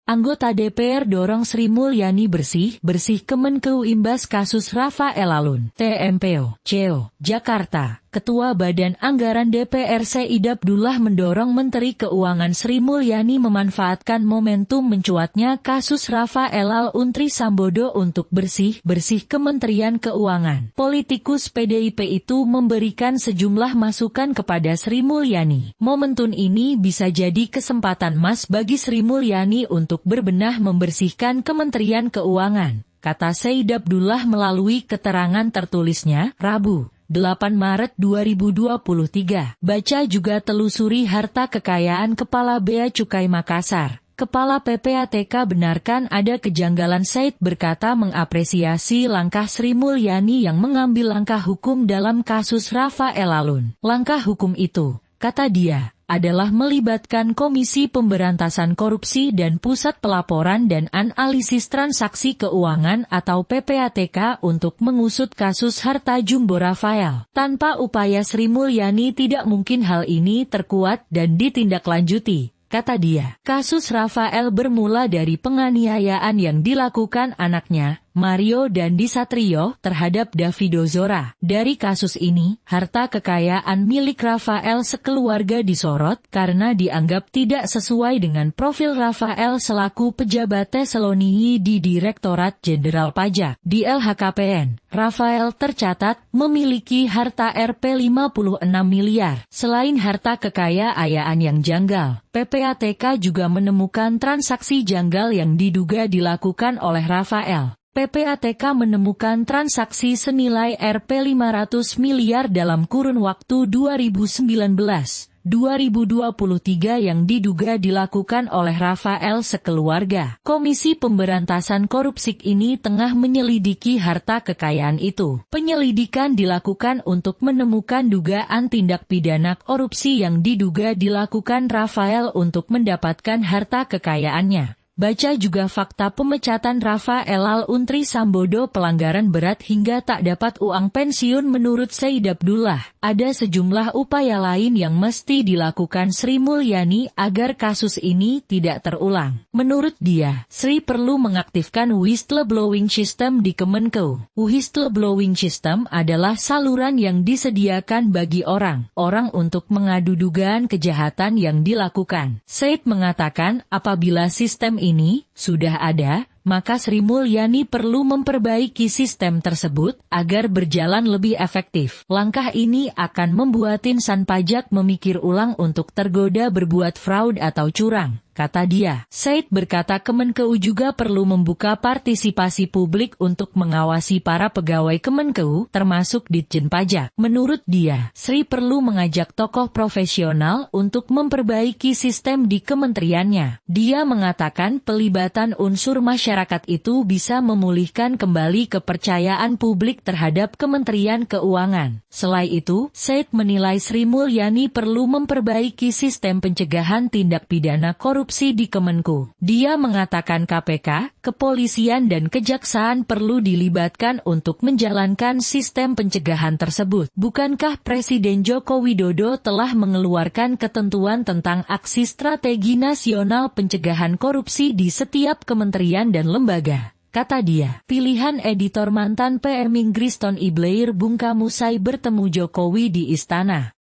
Anggota DPR dorong Sri Mulyani bersih-bersih Kemenkeu imbas kasus Rafael Alun. TMPO, CEO, Jakarta. Ketua Badan Anggaran DPR Said Abdullah mendorong Menteri Keuangan Sri Mulyani memanfaatkan momentum mencuatnya kasus Rafael Alun Trisambodo untuk bersih-bersih Kementerian Keuangan. Politikus PDIP itu memberikan sejumlah masukan kepada Sri Mulyani. Momentum ini bisa jadi kesempatan emas bagi Sri Mulyani untuk berbenah membersihkan Kementerian Keuangan, kata Said Abdullah melalui keterangan tertulisnya, Rabu, 8 Maret 2023. Baca juga telusuri harta kekayaan Kepala Bea Cukai Makassar. Kepala PPATK benarkan ada kejanggalan. Said berkata mengapresiasi langkah Sri Mulyani yang mengambil langkah hukum dalam kasus Rafael Alun. Langkah hukum itu, kata dia, adalah melibatkan Komisi Pemberantasan Korupsi dan Pusat Pelaporan dan Analisis Transaksi Keuangan atau PPATK untuk mengusut kasus harta jumbo Rafael. Tanpa upaya Sri Mulyani tidak mungkin hal ini terkuat dan ditindaklanjuti, kata dia. Kasus Rafael bermula dari penganiayaan yang dilakukan anaknya, Mario Dandi Satrio, terhadap Davido Ozora. Dari kasus ini, harta kekayaan milik Rafael sekeluarga disorot karena dianggap tidak sesuai dengan profil Rafael selaku pejabat Tesaloniki di Direktorat Jenderal Pajak. Di LHKPN, Rafael tercatat memiliki harta Rp 56 miliar. Selain harta kekayaan yang janggal, PPATK juga menemukan transaksi janggal yang diduga dilakukan oleh Rafael. PPATK menemukan transaksi senilai Rp 500 miliar dalam kurun waktu 2019-2023 yang diduga dilakukan oleh Rafael sekeluarga. Komisi Pemberantasan Korupsi ini tengah menyelidiki harta kekayaan itu. Penyelidikan dilakukan untuk menemukan dugaan tindak pidana korupsi yang diduga dilakukan Rafael untuk mendapatkan harta kekayaannya. Baca juga fakta pemecatan Rafael Alun Trisambodo pelanggaran berat hingga tak dapat uang pensiun. Menurut Said Abdullah, ada sejumlah upaya lain yang mesti dilakukan Sri Mulyani agar kasus ini tidak terulang. Menurut dia, Sri perlu mengaktifkan whistleblowing system di Kemenkeu. Whistleblowing system adalah saluran yang disediakan bagi orang untuk mengadu dugaan kejahatan yang dilakukan. Said mengatakan apabila sistem ini sudah ada, maka Sri Mulyani perlu memperbaiki sistem tersebut agar berjalan lebih efektif. Langkah ini akan membuat insan pajak memikir ulang untuk tergoda berbuat fraud atau curang, kata dia. Said berkata Kemenkeu juga perlu membuka partisipasi publik untuk mengawasi para pegawai Kemenkeu, termasuk Ditjen Pajak. Menurut dia, Sri perlu mengajak tokoh profesional untuk memperbaiki sistem di kementeriannya. Dia mengatakan pelibatan unsur masyarakat itu bisa memulihkan kembali kepercayaan publik terhadap Kementerian Keuangan. Selain itu, Said menilai Sri Mulyani perlu memperbaiki sistem pencegahan tindak pidana korupsi di Kemenku. Dia mengatakan KPK, kepolisian dan kejaksaan perlu dilibatkan untuk menjalankan sistem pencegahan tersebut. Bukankah Presiden Joko Widodo telah mengeluarkan ketentuan tentang aksi strategi nasional pencegahan korupsi di setiap kementerian dan lembaga, kata dia. Pilihan editor mantan PM Inggris Tony Blair bungkam usai bertemu Jokowi di istana.